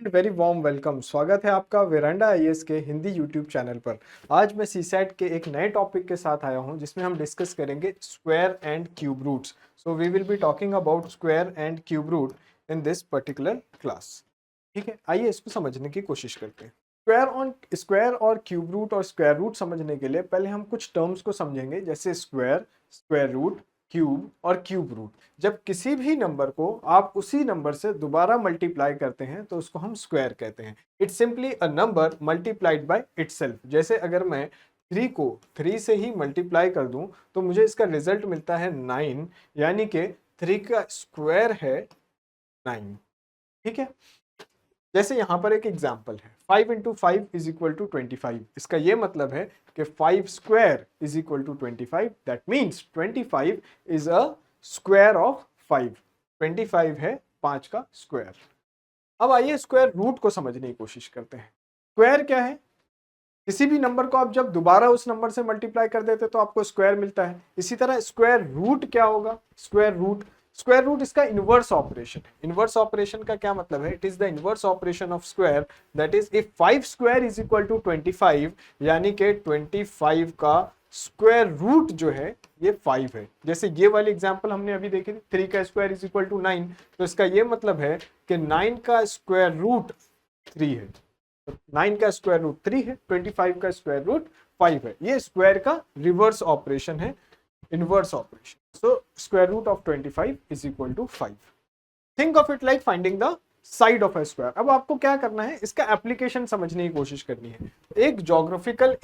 And very warm welcome. स्वागत है आपका वेरांडा आईएएस के हिंदी यूट्यूब चैनल पर। आज मैं सीसैट के एक नए टॉपिक के साथ आया हूं जिसमें हम डिस्कस करेंगे square and cube roots. So we will be talking about square and cube root in this particular class. ठीक है, आइए इसको समझने की कोशिश करते हैं। स्क्वायर और क्यूब रूट और स्क्वायर रूट समझने के लिए पहले हम कुछ टर्म्स को समझेंगे, जैसे स्क्वायर, स्क्वायर रूट, क्यूब और क्यूब रूट। जब किसी भी नंबर को आप उसी नंबर से दोबारा मल्टीप्लाई करते हैं तो उसको हम स्क्वायर कहते हैं। It's simply a number multiplied by itself. जैसे अगर मैं 3 को 3 से ही मल्टीप्लाई कर दूं तो मुझे इसका रिजल्ट मिलता है 9, यानी कि 3 का स्क्वायर है 9। ठीक है, जैसे यहां पर एक एग्जाम्पल है, 5 इंटू 5 इज इक्वल टू 25। इसका यह मतलब है कि 5 square is equal to 25। That means 25 is a square of 5। 25 है 5 का स्क्वायर। अब आइए स्क्वायर रूट को समझने की कोशिश करते हैं। स्क्वायर क्या है? किसी भी नंबर को आप जब दोबारा उस नंबर से मल्टीप्लाई कर देते तो आपको स्क्वायर मिलता है। इसी तरह स्क्वायर रूट क्या होगा? स्क्वायर रूट इसका इनवर्स ऑपरेशन है। इनवर्स ऑपरेशन का क्या मतलब है? It is the inverse operation of square. That is if 5 square is equal to 25, यानी कि 25 का स्क्वायर रूट जो है ये 5 है। जैसे ये वाली एग्जांपल हमने अभी देखी थी, 3 का स्क्वायर इज इक्वल टू 9, तो इसका ये मतलब है कि 9 का स्क्वायर रूट 3 है। 9 का स्क्वायर रूट 3 है, 25 का स्क्वायर रूट 5 है। ये स्क्वायर का रिवर्स ऑपरेशन है, inverse operation. So square root of 25 is equal to 5. Think of it like finding the side of a square. अब आपको क्या करना है, इसका एप्लीकेशन समझने की कोशिश करनी है। एक ज्योग्राफिकल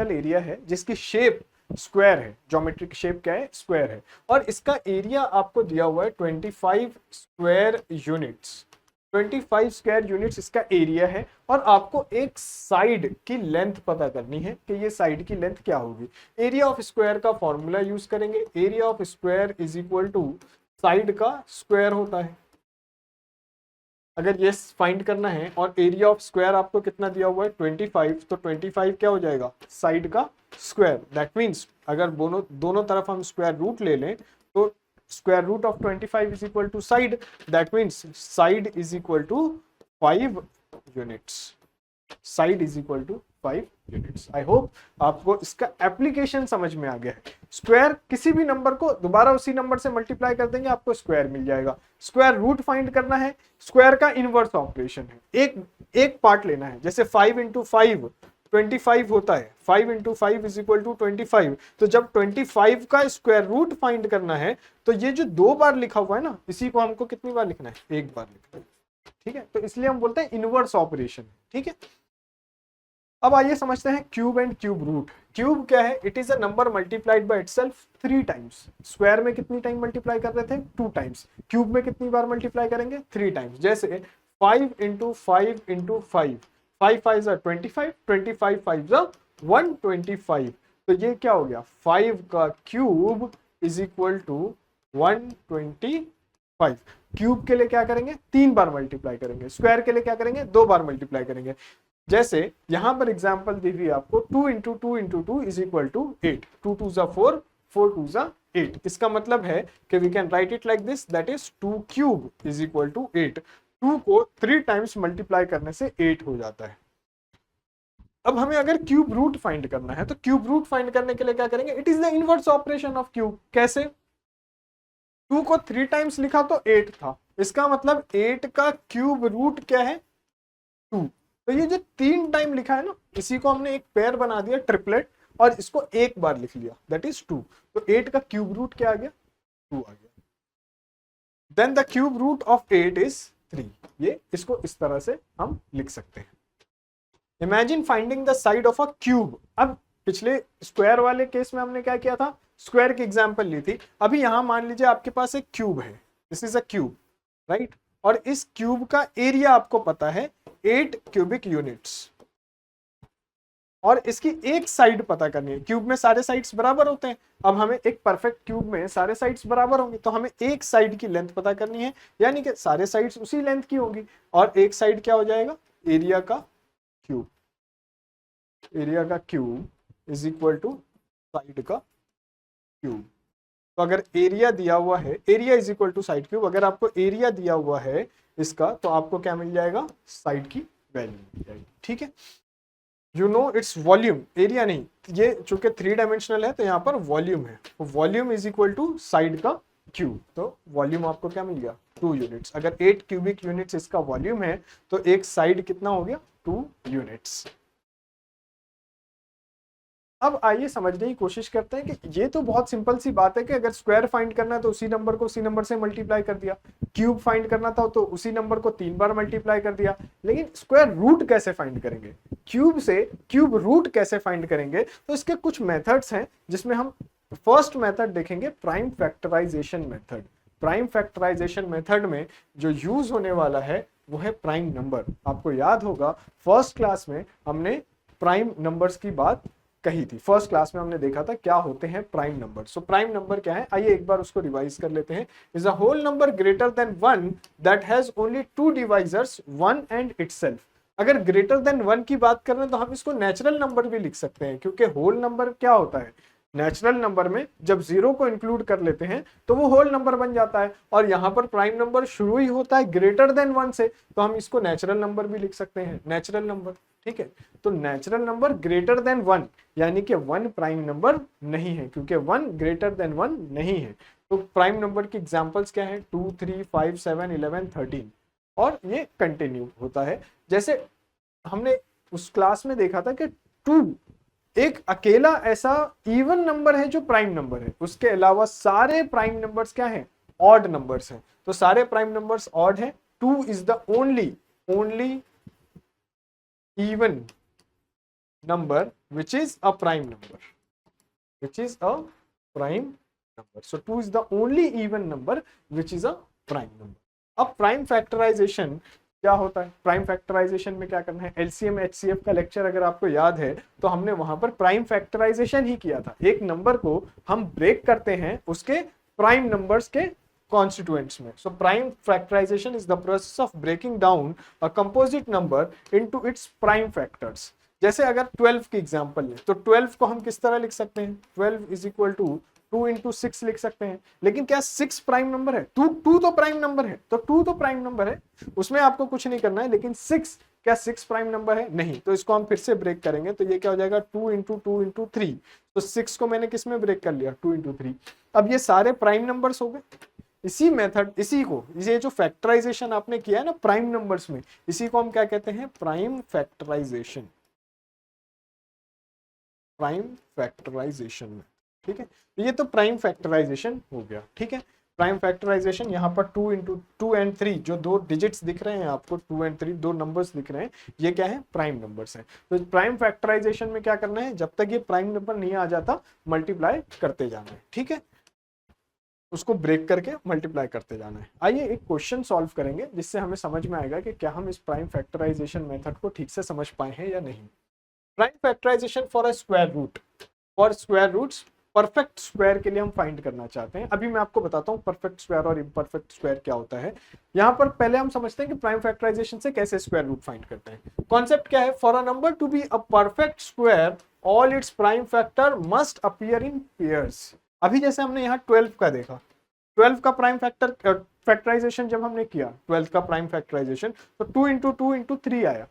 एरिया है जिसकी शेप स्क्वायर है। ज्योमेट्रिक शेप क्या है? स्क्वायर है। और इसका एरिया आपको दिया हुआ है 25 स्क्वायर यूनिट्स। 25 स्क्वायर यूनिट्स इसका एरिया है और आपको एक साइड की लेंथ पता करनी है कि ये साइड की लेंथ क्या होगी। एरिया ऑफ स्क्वायर का फॉर्मूला यूज करेंगे। Area of square is equal to side का स्क्वायर होता है। अगर ये फाइंड करना है और एरिया ऑफ स्क्वायर आपको कितना दिया हुआ है 25, तो 25 क्या हो जाएगा? साइड का स्क्वायर। दैट मीन्स अगर दोनों तरफ हम स्क्वायर रूट ले लें तो square root of 25 is equal to side. That means side is equal to 5 units. Side is equal to 5 units. I hope आपको इसका एप्लीकेशन समझ में आ गया है। स्क्वायर किसी भी नंबर को दोबारा उसी नंबर से मल्टीप्लाई कर देंगे, आपको स्क्वायर मिल जाएगा। स्क्वायर रूट फाइंड करना है, स्क्वायर का इनवर्स ऑपरेशन है। एक पार्ट लेना है, जैसे 5 इंटू 5 25 होता है। 5 इंटू 5 इज इक्वल टू 25। तो जब 25 का स्क्वायर रूट फाइंड करना है तो ये जो 2 बार लिखा हुआ है ना, इसी को हमको कितनी बार लिखना है? 1 बार लिखना है। ठीक है, तो इसलिए हम बोलते हैं इनवर्स ऑपरेशन। ठीक है, अब आइए समझते हैं cube and cube root. Cube क्या है? It is a number multiplied by itself 3 times. Square में कितनी टाइम मल्टीप्लाई कर रहे थे? 2 टाइम्स। क्यूब में कितनी बार मल्टीप्लाई करेंगे? 3 टाइम्स। जैसे 5 इंटू 5 इंटू 5, 5 5 25, 25 5 125। तो ये क्या हो गया? 5 का cube is equal to 125। Cube के लिए क्या करेंगे? 3 बार मल्टीप्लाई करेंगे। स्क्वायर के लिए क्या करेंगे? 2 बार मल्टीप्लाई करेंगे। जैसे यहां पर एग्जांपल दी हुई आपको 2 into 2 into 2 is equal to 8। 2 2 जा 4, 4 2 जा 8। इसका मतलब है कि we can write it like this, that is 2 cube is equal to 8। 2 को 3 टाइम्स मल्टीप्लाई करने से 8 हो जाता है। अब हमें अगर क्यूब रूट फाइंड करना है तो क्यूब रूट फाइंड करने के लिए क्या करेंगे? It is the inverse operation of cube. कैसे? 2 को 3 टाइम्स लिखा तो 8 था, इसका मतलब 8 का क्यूब रूट क्या है? 2। तो ये जो 3 टाइम लिखा है ना, इसी को हमने एक पेयर बना दिया, ट्रिपलेट, और इसको एक बार लिख लिया, दैट इज 2। तो 8 का क्यूब रूट क्या आ गया? 2 आ गया। Then the cube root of 8 is 3। ये इसको इस तरह से हम लिख सकते हैं। Imagine finding the side of a cube. अब पिछले स्क्वायर वाले केस में हमने क्या किया था? स्क्वायर की एग्जांपल ली थी। अभी यहां मान लीजिए आपके पास एक क्यूब है, this is a cube, right? और इस क्यूब का एरिया आपको पता है 8 क्यूबिक यूनिट्स, और इसकी एक साइड पता करनी है। क्यूब में सारे साइड्स बराबर होते हैं। अब हमें एक परफेक्ट क्यूब में सारे साइड्स बराबर होंगे, तो हमें एक साइड की लेंथ पता करनी है, यानी कि सारे साइड्स उसी लेंथ की होंगी। और एक साइड क्या हो जाएगा? एरिया का क्यूब। एरिया का cube is equal to side का क्यूब। तो अगर एरिया दिया हुआ है, area is equal to side cube, अगर आपको एरिया दिया हुआ है इसका तो आपको क्या मिल जाएगा, साइड की वैल्यू मिल जाएगी। ठीक है, you know its volume, area नहीं, ये चूंकि 3 डायमेंशनल है तो यहाँ पर वॉल्यूम है, volume is equal to side का क्यूब, तो वॉल्यूम आपको क्या मिल गया 2 यूनिट्स। अगर 8 क्यूबिक यूनिट्स इसका वॉल्यूम है तो एक साइड कितना हो गया 2 यूनिट्स। अब आइए समझने की कोशिश करते हैं कि ये तो बहुत सिंपल सी बात है कि अगर स्क्वायर फाइंड करना है तो उसी नंबर को उसी नंबर से मल्टीप्लाई कर दिया, क्यूब फाइंड करना था तो उसी नंबर को 3 बार मल्टीप्लाई कर दिया, लेकिन स्क्वायर रूट कैसे फाइंड करेंगे, क्यूब से क्यूब रूट कैसे फाइंड करेंगे, तो इसके कुछ मेथड्स हैं जिसमें हम फर्स्ट मेथड देखेंगे prime factorization method. Prime factorization method में जो यूज होने वाला है वो है प्राइम नंबर। आपको याद होगा फर्स्ट क्लास में हमने प्राइम नंबर्स की बात कही थी, फर्स्ट क्लास में हमने देखा था क्या होते हैं prime number. So prime number क्या है, आइए एक बार उसको रिवाइज कर लेते हैं। Is a whole number greater than 1 that has only 2 divisors 1 and itself. अगर ग्रेटर देन 1 की बात कर रहे हैं तो हम इसको नेचुरल नंबर भी लिख सकते हैं, क्योंकि होल नंबर क्या होता है, नेचुरल नंबर में जब 0 को इंक्लूड कर लेते हैं तो वो होल नंबर बन जाता है, और यहाँ पर प्राइम नंबर शुरू ही होता है ग्रेटर देन 1 से, तो हम इसको नेचुरल नंबर भी लिख सकते हैं, नेचुरल नंबर। ठीक है, तो नेचुरल नंबर ग्रेटर देन 1 यानी कि 1 प्राइम नंबर नहीं है, क्योंकि 1 ग्रेटर देन 1 नहीं है। तो प्राइम नंबर की एग्जांपल्स क्या है, 2 3 5 7 11 13, और ये कंटिन्यू होता है। जैसे हमने उस क्लास में देखा था कि 2 एक अकेला ऐसा इवन नंबर है जो प्राइम नंबर है, उसके अलावा सारे प्राइम नंबर्स क्या हैं, ऑड नंबर्स हैं। तो सारे प्राइम नंबर्स ऑड हैं, 2 is the only even number which is a prime number, so 2 is the only even number which is a prime number। अब प्राइम फैक्टराइजेशन क्या होता है, प्राइम फैक्टराइजेशन में क्या करना है, एलसीएम एचसीएफ का लेक्चर अगर आपको याद है तो हमने वहां पर प्राइम फैक्टराइजेशन ही किया था। एक नंबर को हम ब्रेक करते हैं उसके प्राइम नंबर्स के constituents में। So prime factorization is the process of breaking down a composite number into its prime factors। जैसे अगर 12 की एग्जांपल लें तो 12 को हम किस तरह लिख सकते हैं, 12 इज इक्वल टू 2 इंटू 6 लिख सकते हैं, लेकिन क्या 6 प्राइम नंबर है, 2 तो प्राइम नंबर है, तो 2 तो प्राइम नंबर है, उसमें आपको कुछ नहीं करना है, लेकिन 6 क्या 6 प्राइम नंबर है, नहीं। तो इसको हम फिर से ब्रेक करेंगे तो ये क्या हो जाएगा 2 इंटू 2 इंटू 3, तो 6 को मैंने किस में ब्रेक कर लिया, 2 इंटू 3। अब ये सारे प्राइम नंबर्स हो गए। इसी मेथड, ये जो फैक्टराइजेशन आपने किया है ना प्राइम नंबर्स में, इसी को हम क्या कहते हैं, प्राइम फैक्टराइजेशन, में। ठीक है, ये तो प्राइम फैक्टराइजेशन हो गया। ठीक है, प्राइम फैक्टराइजेशन यहाँ पर 2 इंटू 2 एंड 3 जो 2 डिजिट्स दिख रहे हैं आपको, 2 एंड 3 2 नंबर्स दिख रहे हैं, ये क्या है, प्राइम नंबर्स हैं। तो प्राइम फैक्टराइजेशन में क्या करना है, जब तक ये प्राइम नंबर नहीं आ जाता मल्टीप्लाई करते जाना है। ठीक है, उसको ब्रेक करके मल्टीप्लाई करते जाना है। आइए एक क्वेश्चन सॉल्व करेंगे जिससे हमें समझ में आएगा कि क्या हम इस प्राइम फैक्टराइजेशन मेथड को ठीक से समझ पाए हैं या नहीं। Prime factorization for a square root, for square roots, perfect square के लिए हम फाइंड करना चाहते हैं। अभी मैं आपको बताता हूँ परफेक्ट स्क्वायर और इम्परफेक्ट स्क्वायर क्या होता है। यहाँ पर पहले हम समझते हैं कि प्राइम फैक्टराइजेशन से कैसे स्क्वायर रूट फाइंड करते हैं। कॉन्सेप्ट क्या है, for a number to be a perfect square all its prime factor must appear in pairs. अभी जैसे हमने यहाँ 12 का देखा, 12 का प्राइम फैक्टराइजेशन जब हमने किया 12 का प्राइम फैक्टराइजेशन, तो 2 इंटू 2 इंटू 3 आया।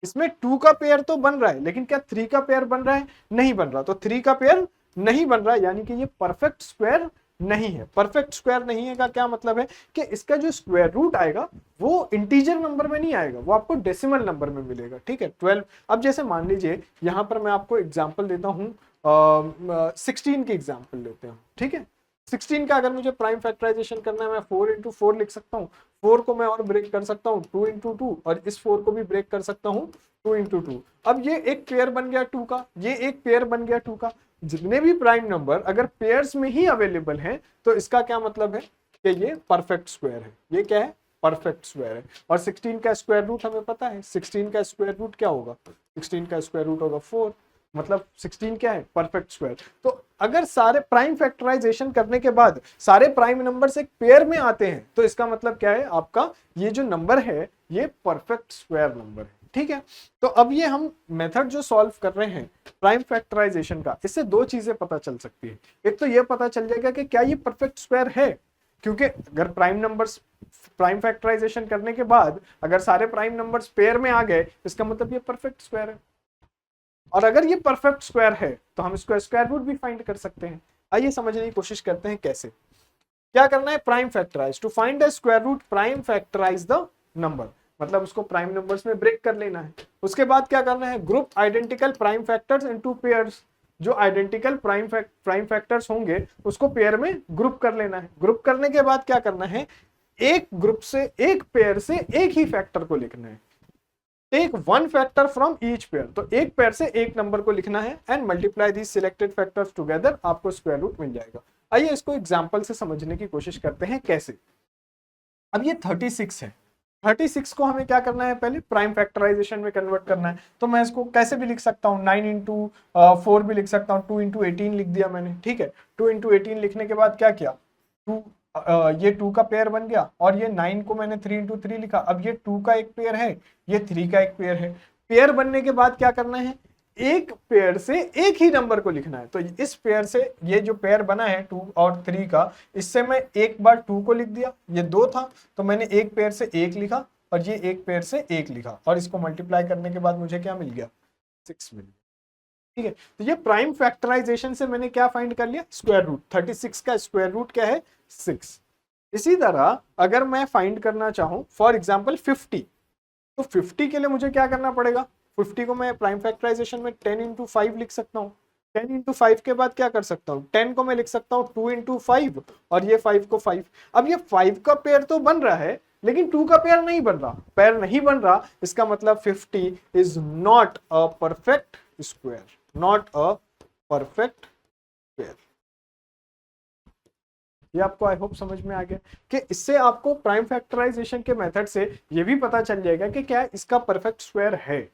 इसमें 2 का पेयर तो बन रहा है, लेकिन क्या 3 का पेयर बन रहा है, नहीं बन रहा। तो 3 का पेयर नहीं बन रहा, यानी कि ये परफेक्ट स्क्वायर नहीं है। परफेक्ट स्क्वायर नहीं है का क्या मतलब है कि इसका जो स्क्वायर रूट आएगा वो इंटीजर नंबर में नहीं आएगा, वो आपको डेसिमल नंबर में मिलेगा। ठीक है, 12। अब जैसे मान लीजिए यहाँ पर मैं आपको एग्जाम्पल देता हूँ, 16 की एग्जाम्पल लेते हैं। ठीक है, 16 का अगर मुझे प्राइम फैक्टराइजेशन करना है, मैं 4 इंटू 4 लिख सकता हूँ, 4 को मैं और ब्रेक कर सकता हूँ 2 इंटू 2, और इस 4 को भी ब्रेक कर सकता हूँ 2 इंटू 2। अब ये एक पेयर बन गया 2 का, ये एक पेयर बन गया 2 का। जितने भी प्राइम नंबर अगर पेयर्स में ही अवेलेबल हैं तो इसका क्या मतलब है कि ये परफेक्ट स्क्वायर है। ये क्या है, परफेक्ट स्क्वायर है। और 16 का स्क्वायर रूट हमें पता है, 16 का स्क्वायर रूट क्या होगा, 16 का स्क्वायर रूट होगा 4, मतलब 16 क्या है, परफेक्ट स्क्वायर। तो अगर सारे प्राइम फैक्टराइजेशन करने के बाद सारे प्राइम नंबर्स एक पेयर में आते हैं तो इसका मतलब क्या है, आपका ये जो नंबर है ये परफेक्ट स्क्वायर नंबर है। ठीक है। तो अब ये हम मेथड जो सॉल्व कर रहे हैं प्राइम फैक्टराइजेशन का, इससे दो चीजें पता चल सकती है। एक तो ये पता चल जाएगा कि क्या ये परफेक्ट स्क्वायर है, क्योंकि अगर प्राइम नंबर्स प्राइम फैक्टराइजेशन करने के बाद अगर सारे प्राइम नंबर्स पेयर में आ गए, इसका मतलब ये परफेक्ट स्क्वायर है। और अगर ये परफेक्ट स्क्वायर है तो हम इसको स्क्वायर रूट भी फाइंड कर सकते हैं। आइए समझने की कोशिश करते हैं कैसे। क्या करना है, prime factorize to find the square root, prime factorize the number, मतलब उसको प्राइम नंबर्स में ब्रेक कर लेना है। उसके बाद क्या करना है, group identical prime factors into pairs, जो आइडेंटिकल प्राइम फैक्टर्स होंगे उसको पेयर में ग्रुप कर लेना है। ग्रुप करने के बाद क्या करना है, एक ग्रुप से एक पेयर से एक ही फैक्टर को लिखना है। Take one factor from each pair, तो एक पेयर से एक नंबर को लिखना है and multiply these selected factors together, आपको स्क्वायर रूट मिल जाएगा। आइए इसको एग्जांपल से समझने की कोशिश करते हैं कैसे। अब ये 36 है, 36 को हमें क्या करना है, पहले प्राइम फैक्टराइजेशन में कन्वर्ट करना है। तो मैं इसको कैसे भी लिख सकता हूँ, 9 इंटू 4 भी लिख सकता हूँ, 2 इंटू 18 लिख दिया मैंने, ठीक है। 2 इंटू 18 लिखने के बाद क्या किया, 2 ये 2 का पेयर बन गया, और ये 9 को मैंने 3 इंटू 3 लिखा। अब ये 2 का एक पेयर है, ये 3 का एक पेयर है। पेयर बनने के बाद क्या करना है, एक पेयर से एक ही नंबर को लिखना है। तो इस पेयर से ये जो पेयर बना है 2 और 3 का, इससे मैं एक बार 2 को लिख दिया, ये 2 था तो मैंने एक पेयर से 1 लिखा और ये एक पेयर से 1 लिखा, और इसको मल्टीप्लाई करने के बाद मुझे क्या मिल गया, 6 मिल गया। ठीक है, तो ये प्राइम फैक्टराइजेशन से मैंने क्या फाइंड कर लिया, स्क्वायर रूट। 36 का स्क्वायर रूट क्या है, 6। इसी तरह अगर मैं फाइंड करना चाहूं फॉर एग्जांपल 50, तो 50 के लिए मुझे क्या करना पड़ेगा, 50 को मैं प्राइम फैक्टराइजेशन में 10 इंटू 5 लिख सकता हूँ। 10 इंटू 5 के बाद क्या कर सकता हूँ, 10 को मैं लिख सकता हूँ 2 इंटू 5, और ये 5 को 5। अब ये 5 का पेयर तो बन रहा है लेकिन 2 का पेयर नहीं बन रहा, पेयर नहीं बन रहा, इसका मतलब 50 is not a perfect square, not a perfect square. ये आपको आई होप समझ में आ गया कि इससे आपको प्राइम फैक्टराइजेशन के मेथड से ये भी पता चल जाएगा कि क्या इसका परफेक्ट स्क्वायर है,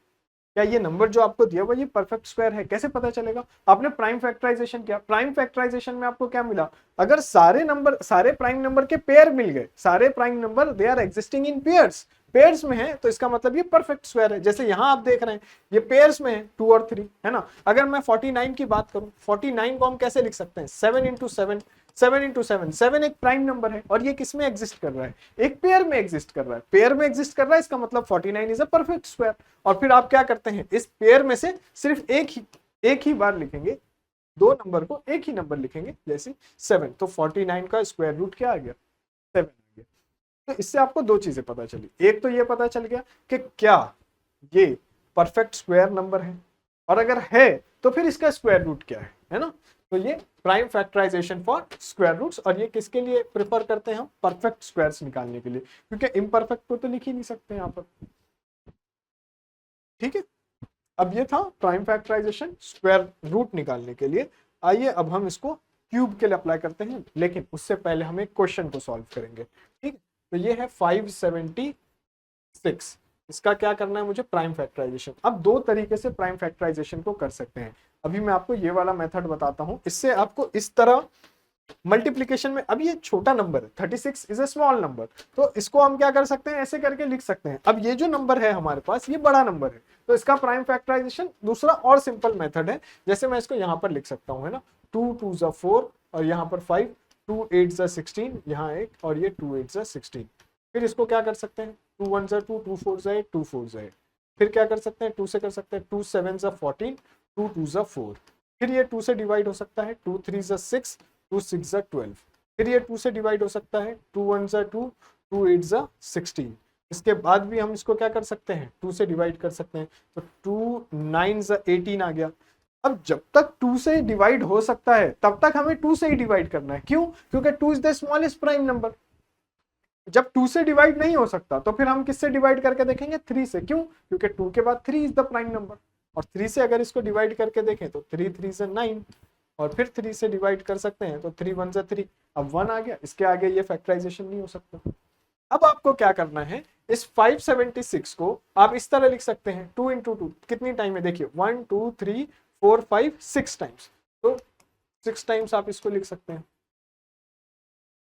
क्या ये नंबर जो आपको दिया हुआ ये परफेक्ट स्क्वायर है। कैसे पता चलेगा, आपने प्राइम फैक्टराइजेशन किया, प्राइम फैक्टराइजेशन में आपको क्या मिला, अगर सारे प्राइम नंबर के पेयर मिल गए, सारे prime number they are existing in pairs, pairs में है, तो इसका मतलब ये परफेक्ट स्क्वायर है। जैसे यहां आप देख रहे हैं ये पेयर्स में है 2 और 3, है ना। अगर मैं 49 की बात करूं, 49 को हम कैसे लिख सकते हैं, 7 इंटू 7, 7 इंटू 7, 7 एक प्राइम नंबर है, और ये किस में एग्जिस्ट कर रहा है, एक पेयर में एग्जिस्ट कर रहा है, पेयर में एग्जिस्ट कर रहा है, इसका मतलब 49 इज अ परफेक्ट स्क्वायर। और फिर आप क्या करते हैं, इस पेयर में से सिर्फ एक ही बार लिखेंगे, दो नंबर को एक ही नंबर लिखेंगे, जैसे 7, तो 49 का स्क्वायर रूट क्या आ गया, 7 आ गया। तो इससे आपको दो चीजें पता चली, एक तो ये पता चल गया कि क्या ये परफेक्ट स्क्वायर नंबर है, और अगर है तो फिर इसका स्क्वायर रूट क्या है ना। तो ये prime factorization for square roots, और ये किसके लिए प्रेफर करते हैं हम, परफेक्ट स्क्वायर्स निकालने के लिए, क्योंकि इम्परफेक्ट को तो लिख ही नहीं सकते यहाँ पर। ठीक है, अब ये था प्राइम फैक्टराइजेशन स्क्वायर रूट निकालने के लिए। आइए अब हम इसको क्यूब के लिए अप्लाई करते हैं, लेकिन उससे पहले हम एक क्वेश्चन को सॉल्व करेंगे। ठीक, तो ये है 576, इसका क्या करना है मुझे, प्राइम फैक्टराइजेशन। अब दो तरीके से प्राइम फैक्टराइजेशन को कर सकते हैं। अभी मैं आपको ये वाला मेथड बताता हूं, इससे आपको इस तरह मल्टीप्लीकेशन में, अब ये छोटा नंबर है, 36 इज अ स्मॉल नंबर, तो इसको हम क्या कर सकते हैं, ऐसे करके लिख सकते हैं। अब ये जो नंबर है हमारे पास ये बड़ा नंबर है, तो इसका प्राइम फैक्टराइजेशन दूसरा और सिंपल मेथड है। जैसे मैं इसको यहाँ पर लिख सकता हूँ, है ना, 2 2 4 और यहाँ पर 5, 2 8 16, यहाँ एक, और ये 2 8 16। फिर इसको क्या कर सकते हैं, 2 1 2, 2 4 8, 2 4 8। फिर क्या कर सकते हैं, 2 से कर सकते हैं, 2 7 14, 2 2 4। फिर ये 2 से डिवाइड हो सकता है, 2 3 6, 2 6 12। फिर ये 2 से डिवाइड हो सकता है, 2 1 2, 2 8 16। इसके बाद भी हम इसको क्या कर सकते हैं, 2 से डिवाइड कर सकते हैं, तो 2 9 18 आ गया। अब जब तक 2 से डिवाइड हो सकता है तब तक हमें 2 से ही डिवाइड करना है, क्यों, क्योंकि 2 is the smallest prime number. जब 2 से डिवाइड नहीं हो सकता तो फिर हम किससे डिवाइड करके देखेंगे, 3 से, क्यों, क्योंकि 2 के बाद 3 इज द प्राइम नंबर, और 3 से अगर इसको डिवाइड करके देखें तो 3 3 से 9, और फिर 3 से डिवाइड कर सकते हैं तो 3 1 3, अब 1 आ गया, इसके आगे ये फैक्टराइजेशन नहीं हो सकता। अब आपको क्या करना है, इस 576 को आप इस तरह लिख सकते हैं, 2 इंटू 2 कितनी टाइम है, देखिए 1 2 3 4 5 6 टाइम्स, तो 6 टाइम्स आप इसको लिख सकते हैं,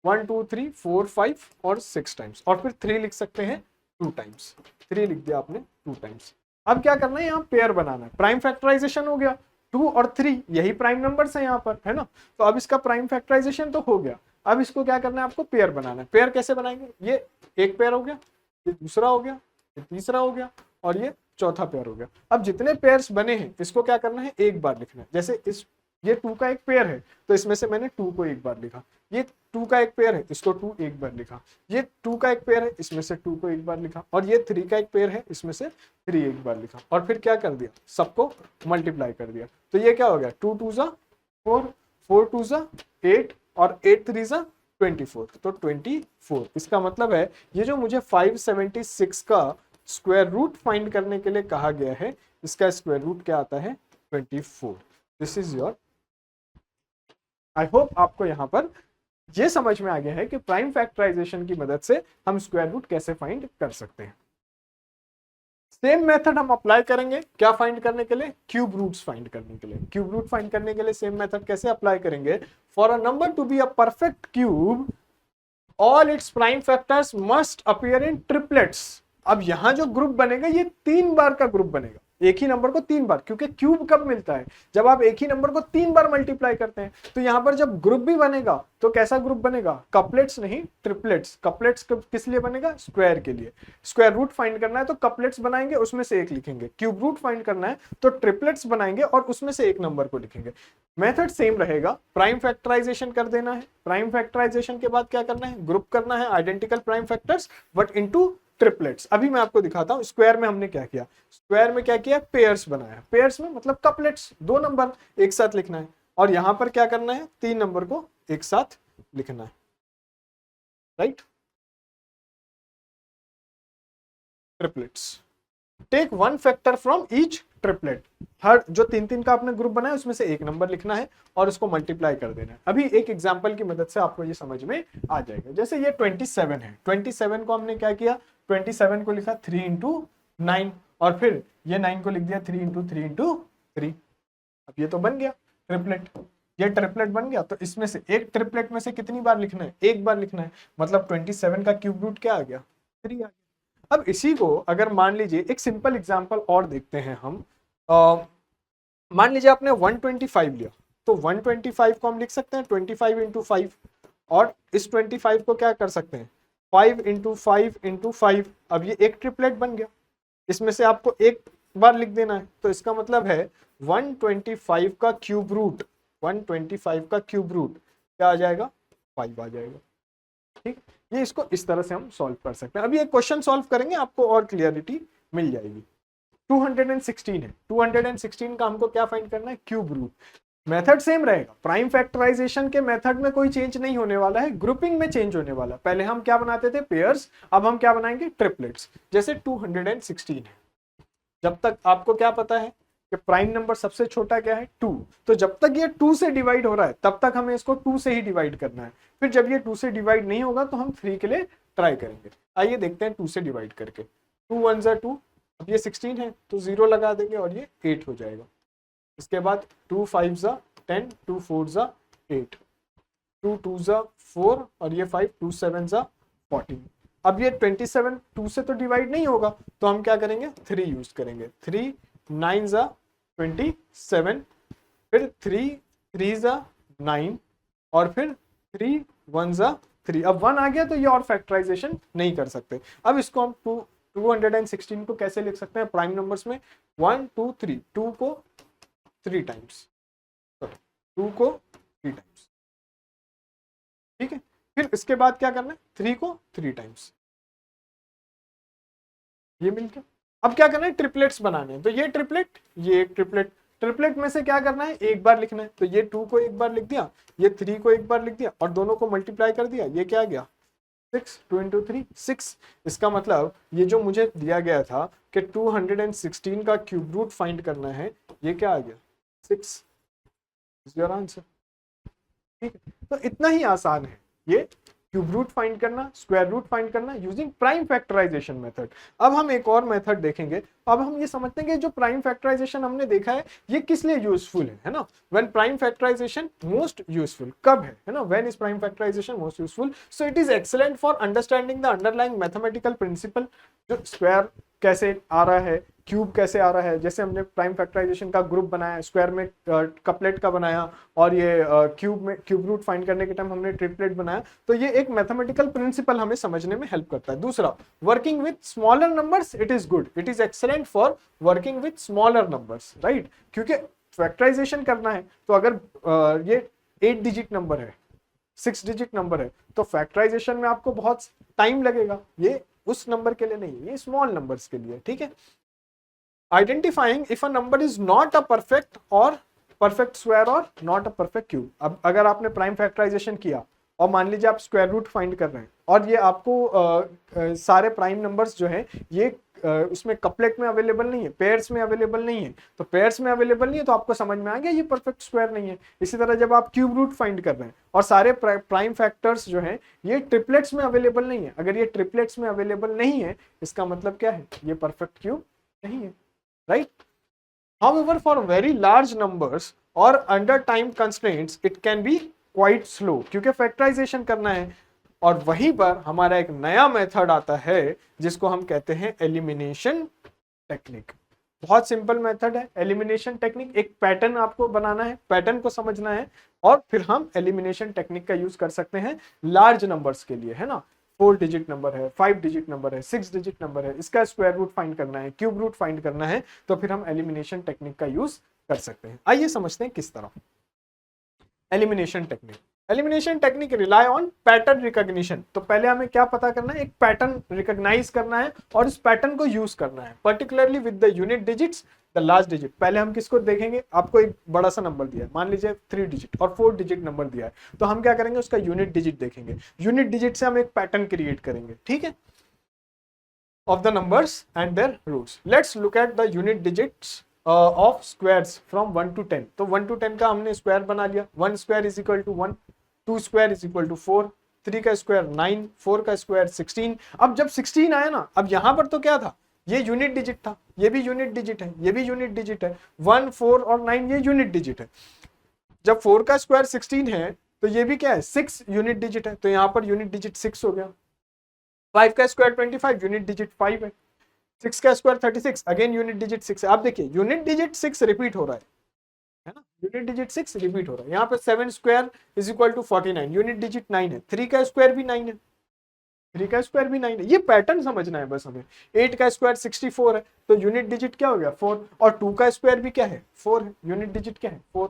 1 2 3 4 5 और 6 टाइम्स, और फिर 3 लिख सकते हैं 2 टाइम्स, 3 लिख दिया आपने 2 टाइम्स। अब क्या करना है, यहाँ पेयर बनाना है। प्राइम फैक्टराइजेशन हो गया, 2 और 3 यही प्राइम नंबर्स है यहाँ पर, है ना। तो अब इसका प्राइम फैक्टराइजेशन तो हो गया, अब इसको क्या करना है, आपको पेयर बनाना है। पेयर कैसे बनाएंगे, ये एक पेयर हो गया, ये दूसरा हो गया, ये तीसरा हो गया और ये चौथा पेयर हो गया। अब जितने पेयर्स बने हैं इसको क्या करना है, एक बार लिखना है। जैसे इस ये 2 का एक पेयर है तो इसमें से मैंने 2 को एक बार लिखा, ये 2 का एक पेयर है इसको 2 एक बार लिखा, ये 2 का एक पेयर है इसमें से 2 को एक बार लिखा, और ये 3 का एक पेयर है इसमें से 3 एक बार लिखा, और फिर क्या कर दिया, सबको मल्टीप्लाई कर दिया। तो ये क्या हो गया, 2 2 जा 4, 4 2 जा 8 और 8 3 जा 24, तो 24। इसका मतलब है ये जो मुझे 576 का स्क्वायर रूट फाइंड करने के लिए कहा गया है, इसका स्क्वायर रूट क्या आता है, 24। This is your, I hope आपको यहां पर ये समझ में आ गया है कि प्राइम फैक्टराइजेशन की मदद से हम स्क्वायर रूट कैसे फाइंड कर सकते हैं। सेम मेथड हम अप्लाई करेंगे क्या फाइंड करने के लिए, क्यूब रूट्स फाइंड करने के लिए। क्यूब रूट फाइंड करने के लिए सेम मेथड कैसे अप्लाई करेंगे, for a number to be a perfect cube all its prime factors must appear in triplets. अब यहां जो ग्रुप बनेगा ये 3 बार का ग्रुप बनेगा, एक ही नंबर को 3 बार, क्योंकि क्यूब कब मिलता है, जब आप एक ही नंबर को 3 बार मल्टीप्लाई करते हैं। तो यहां पर जब ग्रुप भी बनेगा तो कैसा ग्रुप बनेगा, कपलेट्स नहीं ट्रिपलेट्स। कपलेट्स किस लिए बनेगा, स्क्वायर के लिए। स्क्वायर रूट फाइंड करना है तो कपलेट्स बनाएंगे, उसमें से एक लिखेंगे। क्यूब रूट फाइंड करना है तो ट्रिपलेट्स बनाएंगे और उसमें से एक नंबर को लिखेंगे। मेथड सेम रहेगा, प्राइम फैक्टराइजेशन कर देना है। प्राइम फैक्टराइजेशन के बाद क्या करना है, ग्रुप करना है identical prime factors but into triplets. अभी मैं आपको दिखाता हूं स्क्वायर में हमने क्या किया। स्क्वायर में क्या किया, पेयर्स बनाया। पेयर्स में मतलब कपलेट्स, 2 नंबर एक साथ लिखना है, और यहां पर क्या करना है, 3 नंबर को एक साथ लिखना है, right. Triplets, take 1 factor from each triplet. हर जो 3 का आपने ग्रुप बनाया उसमें से एक नंबर लिखना है और उसको मल्टीप्लाई कर देना है। अभी एक एग्जांपल की मदद से आपको ये समझ में आ जाएगा। जैसे ये 27 है, 27 को हमने क्या किया, 27 को लिखा 3 इंटू 9, और फिर ये 9 को लिख दिया 3 इंटू 3 इंटू 3। अब ये तो बन गया ट्रिपलेट, ये ट्रिपलेट बन गया। तो इसमें से एक ट्रिपलेट में से कितनी बार लिखना है, एक बार लिखना है, मतलब 27 का क्यूब रूट क्या आ गया, 3 आ गया। अब इसी को अगर मान लीजिए एक सिंपल एग्जांपल और देखते हैं हम, मान लीजिए आपने 125 लिया, तो 125 को हम लिख सकते हैं 25 इंटू 5, और इस 25 को क्या कर सकते हैं, 5 इंटू 5 इंटू 5। अब ये एक ट्रिपलेट बन गया, इसमें से आपको एक बार लिख देना है। तो इसका मतलब है 125 का क्यूब रूट, 125 का क्यूब रूट क्या आ जाएगा, 5 आ जाएगा, ठीक। ये इसको इस तरह से हम सॉल्व कर सकते हैं। अभी एक क्वेश्चन सॉल्व करेंगे, आपको और क्लियरिटी मिल जाएगी। 216 है, 216 का हमको क्या फाइंड करना है, क्यूब रूट। मेथड सेम रहेगा, प्राइम फैक्टराइजेशन के मेथड में कोई चेंज नहीं होने वाला है, ग्रुपिंग में चेंज होने वाला है। पहले हम क्या बनाते थे, पेयर्स, अब हम क्या बनाएंगे, ट्रिपलेट्स। जैसे 216 है, जब तक आपको क्या पता है कि प्राइम नंबर सबसे छोटा क्या है, 2, तो जब तक ये 2 से डिवाइड हो रहा है तब तक हमें इसको 2 से ही डिवाइड करना है। फिर जब ये 2 से डिवाइड नहीं होगा तो हम 3 के लिए ट्राई करेंगे। आइए देखते हैं 2 से डिवाइड करके। 2 1 जा 2, अब ये 16 है तो 0 लगा देंगे और ये 8 हो जाएगा। इसके बाद 2 5 जा 10, 2 4 जा 8, 2 2 जा 4 और ये 5, 2 7 जा 14। अब ये 27 2 से तो डिवाइड नहीं होगा तो हम क्या करेंगे, 3 यूज करेंगे। 3 9 जा 27, फिर 3 3 जा 9, और फिर 3 1 जा 3। अब 1 आ गया तो ये और फैक्टराइजेशन नहीं कर सकते। अब इसको हम 216 को कैसे लिख सकते हैं प्राइम नंबर्स में, 1 2 3, 2 को 3 टाइम्स, 2 को 3 टाइम्स, ठीक है। फिर इसके बाद क्या करना है, 3 को 3 टाइम्स, ये मिल गया। अब क्या करना है, ट्रिपलेट्स बनाने हैं। तो ये ट्रिपलेट, ये एक ट्रिपलेट, ट्रिपलेट में से क्या करना है, एक बार लिखना है। तो ये 2 को एक बार लिख दिया, ये 3 को एक बार लिख दिया, और दोनों को मल्टीप्लाई कर दिया। ये क्या आ गया, 6, 2 इंटू 3 6। इसका मतलब ये जो मुझे दिया गया था कि 216 का क्यूब रूट फाइंड करना है, ये क्या आ गया, 6 इज योर आंसर, ठीक है। तो इतना ही आसान है ये क्यूब रूट फाइंड करना, स्क्वायर रूट फाइंड करना यूजिंग प्राइम फैक्टराइजेशन मेथड। अब हम एक और मेथड देखेंगे। अब हम ये समझते हैं कि जो प्राइम फैक्टराइजेशन हमने देखा है ये किस लिए यूजफुल है ना। When prime factorization most useful, कब है ना, when is prime factorization most useful, so it is excellent for understanding the underlying mathematical principle. जो स्क्वायर कैसे आ रहा है, क्यूब कैसे आ रहा है, जैसे हमने प्राइम फैक्टराइजेशन का ग्रुप बनाया, स्क्वायर में कपलेट का बनाया, और ये क्यूब में क्यूब रूट फाइंड करने के टाइम हमने ट्रिपलेट बनाया। तो ये एक मैथमेटिकल प्रिंसिपल हमें समझने में हेल्प करता है। दूसरा, working with smaller numbers, it is good, it is excellent for working with smaller numbers, right, क्योंकि फैक्टराइजेशन करना है तो अगर ये 8 डिजिट नंबर है, 6 डिजिट नंबर है, तो फैक्टराइजेशन में आपको बहुत टाइम लगेगा, ये उस नंबर के लिए नहीं, ये स्मॉल नंबर्स के लिए, ठीक है। Identifying if a number is not a perfect और परफेक्ट स्क्वायर और नॉट अ परफेक्ट क्यूब। अब अगर आपने प्राइम फैक्टराइजेशन किया और मान लीजिए आप स्क्वायर रूट फाइंड कर रहे हैं और ये आपको सारे प्राइम नंबर्स जो हैं ये उसमें कपलेट में अवेलेबल नहीं है, पेयर्स में अवेलेबल नहीं है, तो पेयर्स में अवेलेबल नहीं है तो आपको समझ में आ गया ये परफेक्ट स्क्वायर नहीं है। इसी तरह जब आप क्यूब रूट फाइंड कर रहे हैं और सारे प्राइम फैक्टर्स जो हैं ये ट्रिपलेट्स में अवेलेबल नहीं है, अगर ये ट्रिपलेट्स में अवेलेबल नहीं है इसका मतलब क्या है, ये परफेक्ट क्यूब नहीं है, right. However, for very large numbers or under time constraints, it can be quite slow, क्योंकि फैक्टराइजेशन करना है। और वहीं पर हमारा एक नया मेथड आता है जिसको हम कहते हैं एलिमिनेशन टेक्निक। बहुत सिंपल मेथड है एलिमिनेशन टेक्निक। एक पैटर्न आपको बनाना है, पैटर्न को समझना है और फिर हम एलिमिनेशन टेक्निक का यूज कर सकते हैं लार्ज नंबर्स के लिए, है ना। 4 डिजिट नंबर है, 5 डिजिट नंबर है, 6 डिजिट नंबर है, इसका स्क्वायर रूट फाइंड करना है, क्यूब रूट फाइंड करना है, तो फिर हम एलिमिनेशन टेक्निक का यूज कर सकते हैं। आइए समझते हैं किस तरह elimination technique. Elimination technique rely on pattern recognition. तो पहले हमें क्या पता करना है, एक पैटर्न रिकॉग्नाइज करना है और इस पैटर्न को यूज करना है, particularly with the unit digits, the last digit. पहले हम किसको देखेंगे, आपको एक बड़ा सा नंबर दिया है, मान लीजिए 3 डिजिट और 4 डिजिट नंबर दिया है, तो हम क्या करेंगे, उसका यूनिट डिजिट देखेंगे, यूनिट डिजिट से हम एक पैटर्न क्रिएट करेंगे, ठीक है, of the numbers and their roots. Let's look at the unit digits of squares from 1 to 10। तो 1 to 10 का हमने स्क्वायर बना लिया। 1 square is equal to 1, 2 square is equal to 4, 3 का स्क्वायर 9, 4 का स्क्वायर 16। अब जब 16 आया ना, अब यहां पर तो क्या था, ये यूनिट डिजिट था, ये भी यूनिट डिजिट है, ये भी यूनिट डिजिट है, 1, 4 और 9 ये यूनिट डिजिट है। जब 4 का स्क्वायर 16 है तो ये भी क्या है, 6 यूनिट डिजिट है, तो यहां पर यूनिट डिजिट 6 हो गया। 5 का स्क्वायर 25, यूनिट डिजिट 5 है। 6 का स्क्वायर 36, अगेन यूनिट डिजिट 6 है। आप देखिए यूनिट डिजिट 6 रिपीट हो रहा है ना, यूनिट डिजिट 6 रिपीट हो रहा है। यहाँ पे 7 square is equal to 49, unit digit 9 है। 3 का स्क्वायर भी 9 है, 3 का स्क्वायर भी 9 है। ये पैटर्न समझना है बस हमें। 8 का स्क्वायर 64 है, तो यूनिट डिजिट क्या हो गया 4, और 2 का स्क्वायर भी क्या है 4 है, यूनिट डिजिट क्या है 4।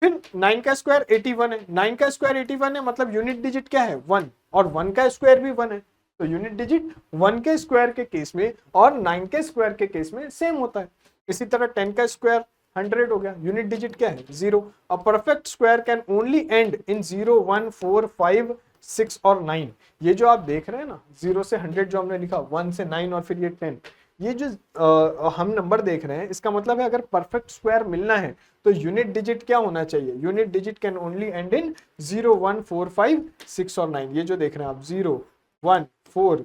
फिर 9 का स्क्वायर 81 है, 9 का स्क्वायर 81 है, मतलब यूनिट डिजिट क्या है 1, और 1 का स्क्वायर भी 1 है, तो यूनिट डिजिट 1 के स्क्वायर के केस में और 9 के स्क्वायर के केस में सेम होता है। इसी तरह 10 का स्क्वायर 100 हो गया, यूनिट डिजिट क्या है 0। A perfect square can only and in 0, 1, 4, 5, 6 और 9। ये जो आप देख रहे हैं ना, 0 से 100 जो हमने लिखा, 1 से 9 और फिर ये 10, ये जो हम नंबर देख रहे हैं, इसका मतलब है अगर परफेक्ट स्क्वायर मिलना है तो यूनिट डिजिट क्या होना चाहिए, unit digit can only and in 0, 1, 4, 5, 6 और 9। ये जो देख रहे हैं आप 0, 1, 4,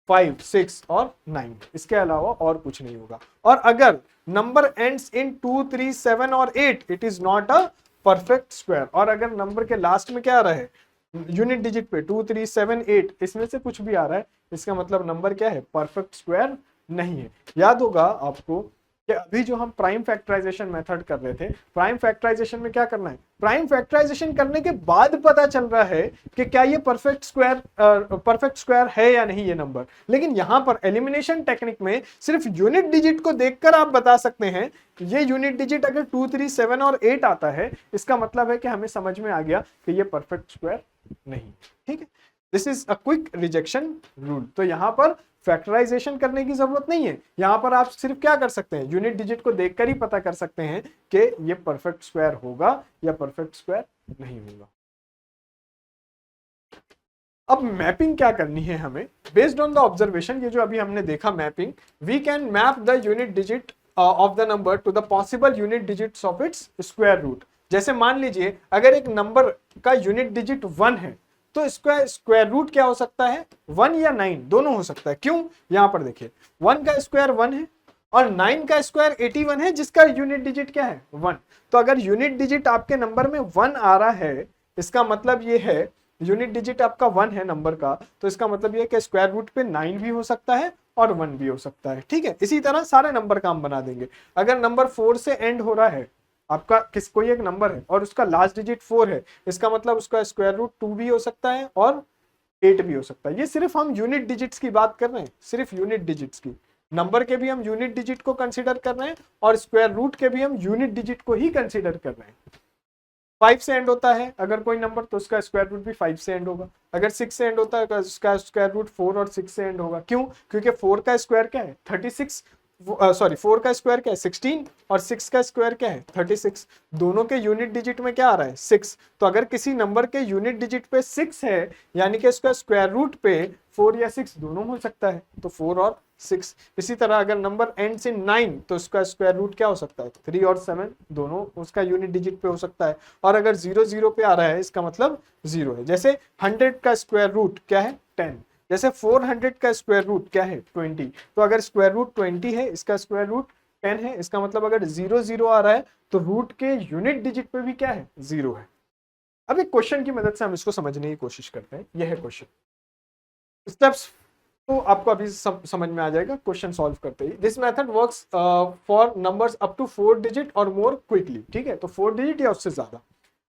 5, 6 और 9, इसके अलावा और कुछ नहीं होगा। और अगर नंबर एंड्स इन 2, 3, 7 और 8, it is not a perfect square. और अगर नंबर के लास्ट में क्या आ रहा है, यूनिट डिजिट पे 2, 3, 7, 8, इसमें से कुछ भी आ रहा है, इसका मतलब नंबर क्या है, परफेक्ट स्क्वायर नहीं है। याद होगा आपको कि अभी जो हम प्राइम फैक्टराइजेशन मेथड कर रहे थे, प्राइम फैक्टराइजेशन में क्या करना है, प्राइम फैक्टराइजेशन करने के बाद पता चल रहा है कि क्या ये परफेक्ट स्क्वायर है या नहीं ये नंबर। लेकिन यहां पर एलिमिनेशन टेक्निक में सिर्फ यूनिट डिजिट को देखकर आप बता सकते हैं ये यूनिट डिजिट अगर 2, 3, 7 और 8 आता है, इसका मतलब है कि हमें समझ में आ गया कि ये परफेक्ट स्क्वायर नहीं, ठीक है। This is a quick rejection rule. तो यहां पर फैक्टराइजेशन करने की जरूरत नहीं है, यहां पर आप सिर्फ क्या कर सकते हैं, यूनिट डिजिट को देखकर ही पता कर सकते हैं कि ये परफेक्ट स्क्वायर होगा या परफेक्ट स्क्वायर नहीं होगा। अब मैपिंग क्या करनी है हमें, बेस्ड ऑन द ऑब्जर्वेशन, ये जो अभी हमने देखा mapping, we can map the unit digit of the number to the possible unit digits of its square root. जैसे मान लीजिए अगर एक नंबर का यूनिट डिजिट 1 है तो इसका स्क्वायर रूट क्या हो सकता है, 1 या 9 दोनों हो सकता है। क्यों, यहां पर देखिए 1 का स्क्वायर 1 है और 9 का स्क्वायर 81 है जिसका यूनिट डिजिट क्या है 1। तो अगर यूनिट डिजिट आपके नंबर में 1 आ रहा है, इसका मतलब ये है यूनिट डिजिट आपका 1 है नंबर का, तो इसका मतलब ये है कि स्क्वायर रूट पे 9 भी हो सकता है और 1 भी हो सकता है, ठीक है। इसी तरह सारे नंबर का हम बना देंगे। अगर नंबर 4 से एंड हो रहा है, आपका कोई एक नंबर है और उसका लास्ट डिजिट 4 है, इसका मतलब उसका स्क्वायर रूट 2 भी हो सकता है और 8 भी हो सकता है। ये सिर्फ हम यूनिट डिजिट्स की बात कर रहे हैं, सिर्फ यूनिट डिजिट्स की। नंबर के भी हम यूनिट डिजिट को कंसीडर कर रहे हैं और स्क्वायर रूट के भी हम यूनिट डिजिट को ही कंसीडर कर रहे हैं। 5 से एंड होता है अगर कोई नंबर, तो उसका स्क्वायर रूट भी 5 से एंड होगा। अगर 6 से एंड होता है तो उसका स्क्वायर रूट 4 और 6 से एंड होगा। क्यों? क्योंकि 4 का स्क्वायर क्या है? 36, सॉरी 4 का स्क्वायर क्या है? 16 और 6 का स्क्वायर क्या है? 36। दोनों के यूनिट डिजिट में क्या आ रहा है? 6। तो अगर किसी नंबर के यूनिट डिजिट पे 6 है, यानी कि उसका स्क्वायर रूट पे 4 या 6 दोनों हो सकता है, तो 4 और 6। इसी तरह अगर नंबर एंड्स इन 9 तो उसका स्क्वायर रूट क्या हो सकता है? 3 और 7 दोनों उसका यूनिट डिजिट पे हो सकता है। और अगर 0 0 पे आ रहा है, इसका मतलब 0 है। जैसे 100 का स्क्वायर रूट क्या है? 10। जैसे 400 का स्क्वायर रूट क्या है? 20। तो अगर स्क्वायर रूट 20 है, इसका स्क्वायर रूट 10 है, इसका मतलब अगर 0 0 आ रहा है तो रूट के यूनिट डिजिट पे भी क्या है? 0 है। अब एक क्वेश्चन की मदद से हम इसको समझने की कोशिश करते हैं। यह है क्वेश्चन। स्टेप्स तो आपको अभी समझ में आ जाएगा क्वेश्चन सॉल्व करते ही। This method works for numbers up to 4 digit और मोर क्विकली, ठीक है। तो 4 डिजिट या उससे ज्यादा।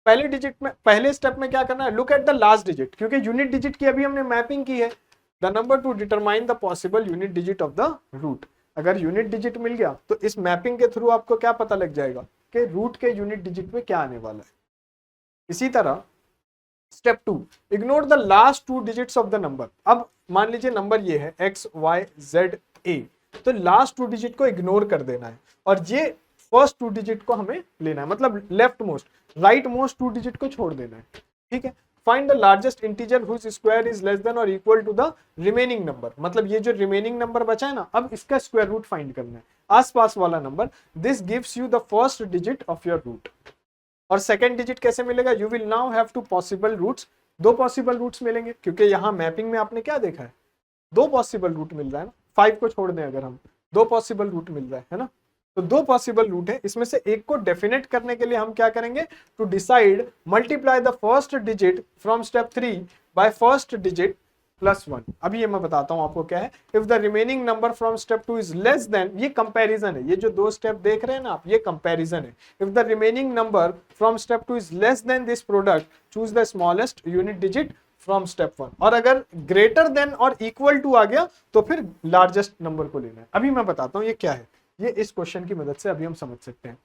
पहले डिजिट में, पहले स्टेप में क्या करना है? Look at the last digit, क्योंकि यूनिट डिजिट की अभी हमने मैपिंग की है। The number to determine the possible unit digit of the root. अगर यूनिट डिजिट मिल गया तो इस मैपिंग के थ्रू आपको क्या पता लग जाएगा कि रूट के यूनिट डिजिट में क्या आने वाला है। इसी तरह step 2, ignore the last 2 digits of the number. अब मान लीजिए नंबर ये है XYZA, तो लास्ट 2 डिजिट को इग्नोर कर देना है और ये फर्स्ट 2 डिजिट को हमें लेना है, मतलब left most, right most 2 digit को छोड़ देना है, ठीक है। Find the largest integer whose square is less than और equal to the remaining number. मतलब ये जो रिमेनिंग नंबर बचा है ना, अब इसका स्क्वायर रूट फाइंड करना है, आसपास वाला नंबर। This gives you the first digit of your root. और सेकंड डिजिट कैसे मिलेगा? You will now have two possible roots. 2 possible roots मिलेंगे, क्योंकि यहाँ मैपिंग में आपने क्या देखा है? 2 पॉसिबल रूट मिल रहा है ना। 5 को छोड़ दें अगर हम, 2 पॉसिबल रूट मिल रहा है ना। तो 2 पॉसिबल रूट है, इसमें से एक को डेफिनेट करने के लिए हम क्या करेंगे? To decide, multiply the first digit from step 3 by first digit +1। अभी ये मैं बताता हूं आपको क्या है। If the remaining number from step 2 is less than, ये कंपैरिजन है, ये जो 2 स्टेप देख रहे हैं ना आप, ये कंपैरिजन है। If the remaining number from step 2 is less then this product, choose the smallest unit digit from step 1। और अगर ग्रेटर देन और इक्वल टू आ गया तो फिर लार्जेस्ट नंबर को लेना है। अभी मैं बताता हूं ये क्या है, ये इस क्वेश्चन की मदद से अभी हम समझ सकते हैं।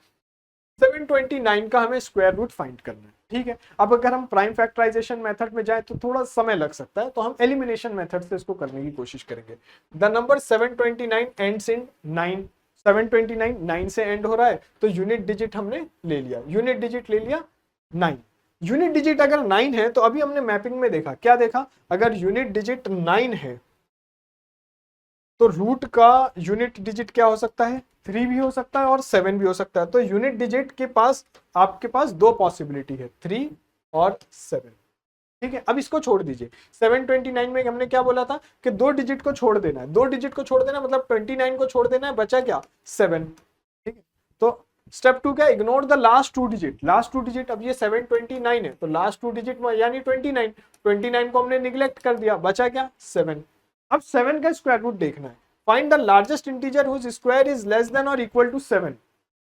729 का हमें स्क्वायर रूट फाइंड करना है, ठीक है। अब अगर हम प्राइम फैक्टराइजेशन मेथड में जाए तो थोड़ा समय लग सकता है, तो हम एलिमिनेशन मेथड से इसको करने की कोशिश करेंगे। The number 729 ends in 9। 729 9 से एंड हो रहा है, तो यूनिट डिजिट हमने ले लिया, यूनिट डिजिट ले लिया 9। यूनिट डिजिट अगर 9 है तो अभी हमने मैपिंग में देखा, क्या देखा? अगर यूनिट डिजिट 9 है तो रूट का यूनिट डिजिट क्या हो सकता है? 3 भी हो सकता है और 7 भी हो सकता है। तो यूनिट डिजिट के पास, आपके पास 2 पॉसिबिलिटी है, 3 और 7, ठीक है। अब इसको छोड़ दीजिए। 729 में हमने क्या बोला था कि 2 डिजिट को छोड़ देना है, 2 डिजिट को छोड़ देना मतलब 29 को छोड़ देना है, बचा क्या? 7, ठीक है। तो स्टेप 2 क्या? Ignore the last 2 digit. Last 2 digit, अब ये 729 है तो लास्ट 2 डिजिट यानी 29 को हमने निग्लेक्ट कर दिया, बचा क्या? 7। अब 7 का स्क्वायर रूट देखना है। Find the largest integer whose square is less than और इक्वल टू 7।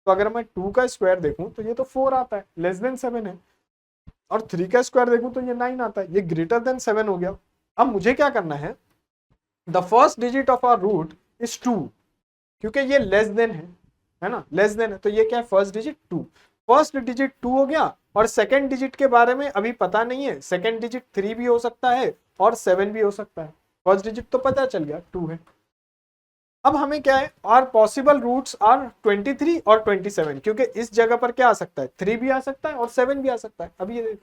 तो अगर मैं 2 का स्क्वायर देखूं तो ये तो 4 आता है, लेस देन 7 है। और 3 का स्क्वायर देखूं तो ये 9 आता है, ये ग्रेटर देन 7 हो गया। अब मुझे क्या करना है? The first digit of our root is 2, क्योंकि ये लेस देन है ना, लेस देन है, तो ये क्या है? First digit 2। फर्स्ट डिजिट 2 हो गया और सेकंड डिजिट के बारे में अभी पता नहीं है। सेकंड डिजिट 3 भी हो सकता है और 7 भी हो सकता है। फर्स्ट डिजिट तो पता चल गया 2 है। अब हमें क्या है? आर पॉसिबल रूट्स आर 23 और 27, क्योंकि इस जगह पर क्या आ सकता है? 3 भी आ सकता है और 7 भी आ सकता है। अब ये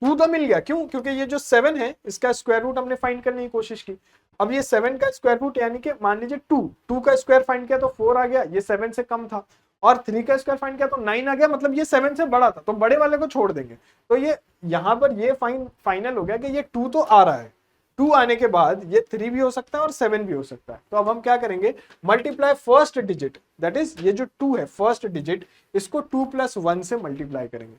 2 तो मिल गया, क्यों? क्योंकि ये जो 7 है इसका स्क्वायर रूट हमने फाइंड करने की कोशिश की। अब ये 7 का स्क्वायर रूट यानी कि मान लीजिए 2 का स्क्वायर फाइंड किया तो 4 आ गया, ये 7 से कम था। और 3 का स्क्वायर फाइंड किया तो 9 आ गया, मतलब ये 7 से बड़ा था, तो बड़े वाले को छोड़ देंगे। तो ये यहां पर ये फाइनल हो गया कि ये 2 तो आ रहा है। 2 आने के बाद ये 3 भी हो सकता है और 7 भी हो सकता है। तो अब हम क्या करेंगे? Multiply first digit, that is ये जो 2 है फर्स्ट डिजिट, इसको 2 + 1 से मल्टीप्लाई करेंगे,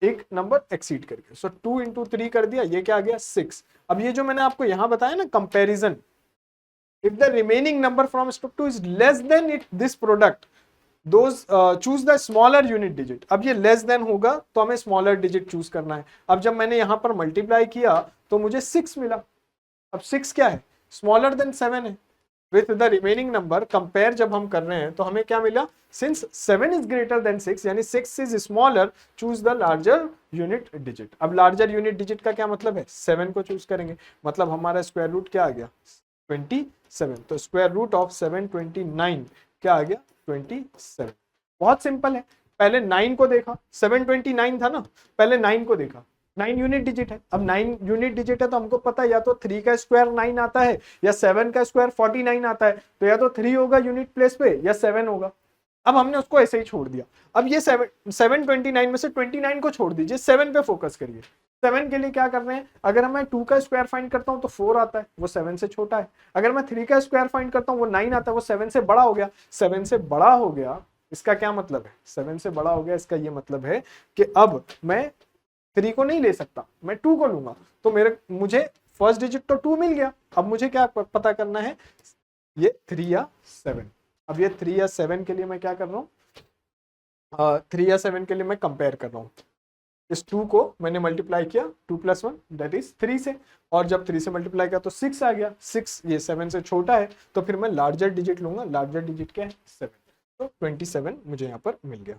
एक नंबर एक्सीड करके। सो 2 × 3 कर दिया, ये क्या आ गया? 6। अब ये जो मैंने आपको यहां बताया ना comparison, If the remaining number from step 2 is less than this product, those choose the smaller unit digit. अब ये less than होगा तो हमें smaller digit choose करना है. अब जब मैंने यहां पर multiply किया तो मुझे 6 मिला. अब 6 क्या है? Smaller than 7 है. With the remaining number compare जब हम कर रहे हैं तो हमें क्या मिला? Since 7 is greater than 6 यानी 6 is smaller, choose the larger unit digit. अब larger unit digit का क्या मतलब है? 7 को choose करेंगे. मतलब हमारा स्क्वायर रूट क्या आ गया? 27. तो स्क्वायर रूट ऑफ 729 क्या आ गया? 27. बहुत सिंपल है. पहले 9 को देखा, 729 था ना, पहले 9 को देखा. 9 यूनिट डिजिट है. अब 9 यूनिट डिजिट है तो हमको पता है या तो 3 का स्क्वायर 9 आता है या 7 का स्क्वायर 49 आता है. तो या तो 3 होगा यूनिट प्लेस पे या 7 होगा. अब हमने उसको ऐसे ही छोड़ दिया. अब ये 729 में से 29 को छोड़ दीजिए, 7 पे फोकस करिए. 7 के लिए क्या कर रहे हैं? अगर मैं 2 का स्क्वायर फाइंड करता हूं तो 4 आता है, वो 7 से छोटा है. अगर मैं 3 का स्क्वायर फाइंड करता हूं वो 9 आता है, वो 7 से बड़ा हो गया. 7 से बड़ा हो गया इसका क्या मतलब है? 7 से बड़ा हो गया इसका ये मतलब है कि अब मैं 3 को नहीं ले सकता, मैं 2 को लूंगा. तो मुझे फर्स्ट डिजिट तो 2 मिल गया. अब मुझे क्या पता करना है? ये 3 या 7. अब ये 3 या 7 के लिए मैं क्या कर रहा हूँ? 3 या 7 के लिए मैं कंपेयर कर रहा हूँ. इस 2 को मैंने मल्टीप्लाई किया 2 + 1 दैट इज 3 से, और जब 3 से मल्टीप्लाई किया तो 6 आ गया. 6 ये 7 से छोटा है तो फिर मैं लार्जर डिजिट लूंगा. लार्जर डिजिट क्या है? 7. तो 27 मुझे यहाँ पर मिल गया.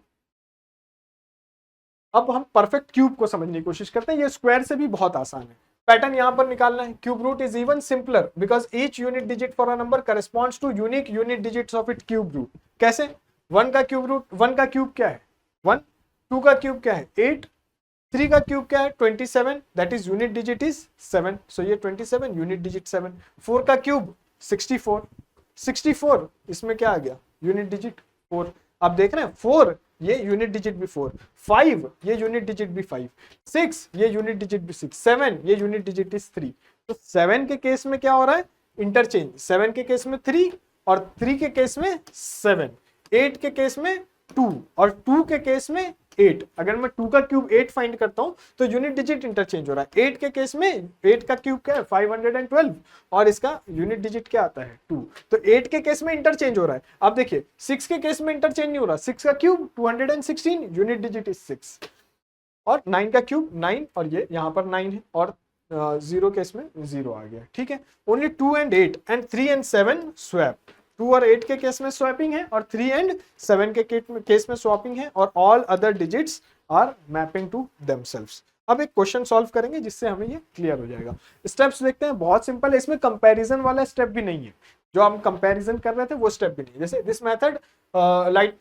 अब हम परफेक्ट क्यूब को समझने की कोशिश करते हैं. ये स्क्वायर से भी बहुत आसान है. पैटर्न यहां पर निकालना है. Cube root is even simpler because each unit digit for a number corresponds to unique unit digits of it cube root. कैसे? 1 का क्यूब रूट, 1 का क्यूब क्या है? 1. 2 का क्यूब क्या है? 8. 3 का क्यूब क्या है? 27 that is unit digit is 7. सो ये 27 यूनिट डिजिट 7. 4 का क्यूब 64. 64 इसमें क्या आ गया? Unit digit 4. आप देख रहे हैं 4 ये यूनिट डिजिट भी 4. 5 ये यूनिट डिजिट भी 5. 6 ये यूनिट डिजिट भी 6. 7 ये यूनिट डिजिट इज 3. तो 7 के केस में क्या हो रहा है? इंटरचेंज. 7 के केस में 3 और 3 के केस में 7. 8 के केस में 2 और 2 के केस में 8. अगर मैं 2 का क्यूब 8 फाइंड करता हूं तो यूनिट डिजिट इंटरचेंज हो रहा है. 8 के केस में 8 का क्यूब क्या है? 512 और इसका यूनिट डिजिट क्या आता है? 2. तो 8 के केस में इंटरचेंज हो रहा है. आप देखिए 6 के केस में इंटरचेंज नहीं हो रहा. 6 का क्यूब 216 यूनिट डिजिट इज 6 और 9 का क्यूब 9 और ये यहाँ पर 9 है और 0 केस में 0 आ गया. ठीक है. Only 2 and 8 and 3 and 7 swap. 2 और 8 के केस में स्वैपिंग है और 3 and 7 के केस में स्वैपिंग है और all other digits are mapping to themselves. अब एक क्वेश्चन सॉल्व करेंगे जिससे हमें ये क्लियर हो जाएगा. स्टेप्स देखते हैं. बहुत सिंपल है. इसमें कंपैरिजन वाला स्टेप भी नहीं है. जो हम कंपैरिजन कर रहे थे वो स्टेप भी नहीं. जैसे this method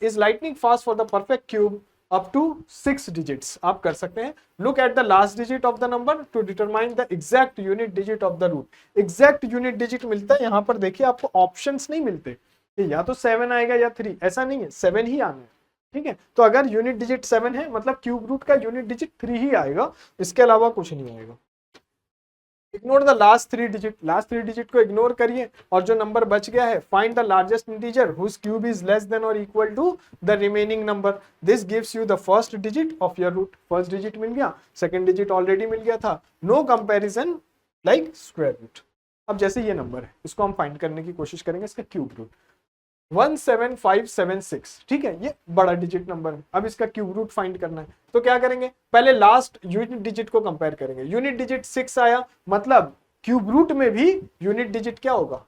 is lightning fast for the perfect cube up to 6 digits. आप कर सकते हैं. Look at the last digit of the number to determine the exact unit digit of the root. Exact unit digit मिलता है. यहां पर देखिए आपको ऑप्शंस नहीं मिलते कि या तो 7 आएगा या 3. ऐसा नहीं है, 7 ही आना है. ठीक है. तो अगर यूनिट डिजिट 7 है मतलब क्यूब रूट का यूनिट डिजिट 3 ही आएगा, इसके अलावा कुछ नहीं आएगा. Ignore the last 3 digit. Last 3 digit को इग्नोर करिए और जो नंबर बच गया है find the largest integer whose cube is less than और equal to the remaining number. This gives you the first digit of your root. First digit मिल गया, सेकंड डिजिट ऑलरेडी मिल गया था. No comparison like square root. अब जैसे ये number है इसको हम फाइंड करने की कोशिश करेंगे. इसका क्यूब रूट 17576. ठीक है. ये बड़ा डिजिट नंबर है. अब इसका क्यूब रूट फाइंड करना है तो क्या करेंगे? पहले लास्ट यूनिट डिजिट को कंपेयर करेंगे. यूनिट डिजिट 6 आया मतलब क्यूब रूट में भी यूनिट डिजिट क्या होगा?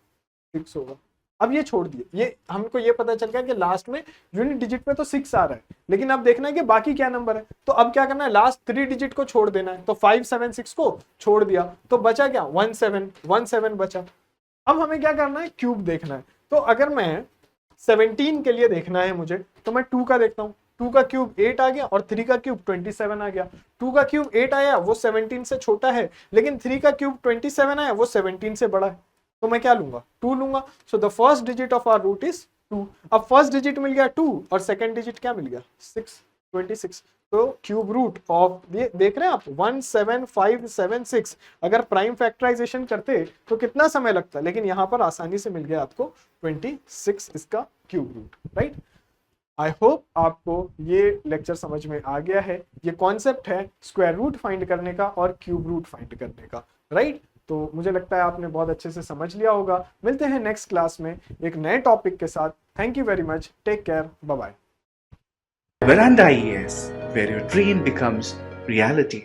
6 होगा. अब ये छोड़ दिए. ये हमको ये पता चल गया कि लास्ट में यूनिट डिजिट में तो 6 आ रहा है, लेकिन अब देखना है कि बाकी क्या नंबर है. तो अब क्या करना है? लास्ट 3 डिजिट को छोड़ देना है. तो 576 को छोड़ दिया तो बचा क्या? 17 बचा. अब हमें क्या करना है? क्यूब देखना है. तो अगर मैं 17 के लिए देखना है मुझे तो मैं 2 का देखता हूं. 2 का क्यूब 8 आ गया और 3 का क्यूब 27 आ गया. 2 का क्यूब 8 आया वो 17 से छोटा है, लेकिन 3 का क्यूब 27 आया वो 17 से बड़ा है. तो मैं क्या लूंगा? 2 लूंगा. So the first digit of our root is 2. अब फर्स्ट डिजिट मिल गया 2 और सेकंड डिजिट क्या मिल गया? 6. 26. तो क्यूब रूट ऑफ देख रहे हैं आप 17576. अगर प्राइम फैक्टराइजेशन करते तो कितना समय लगता, लेकिन यहां पर आसानी से मिल गया आपको 26 इसका cube root. Right. I hope आपको ये लेक्चर समझ में आ गया है. ये कॉन्सेप्ट है स्क्वायर रूट फाइंड करने का और क्यूब रूट फाइंड करने का. राइट. तो मुझे लगता है आपने बहुत अच्छे से समझ लिया होगा। मिलते हैं नेक्स्ट क्लास में एक नए टॉपिक के साथ। Thank you very much, take care, bye bye. Veranda IES, where your dream becomes reality.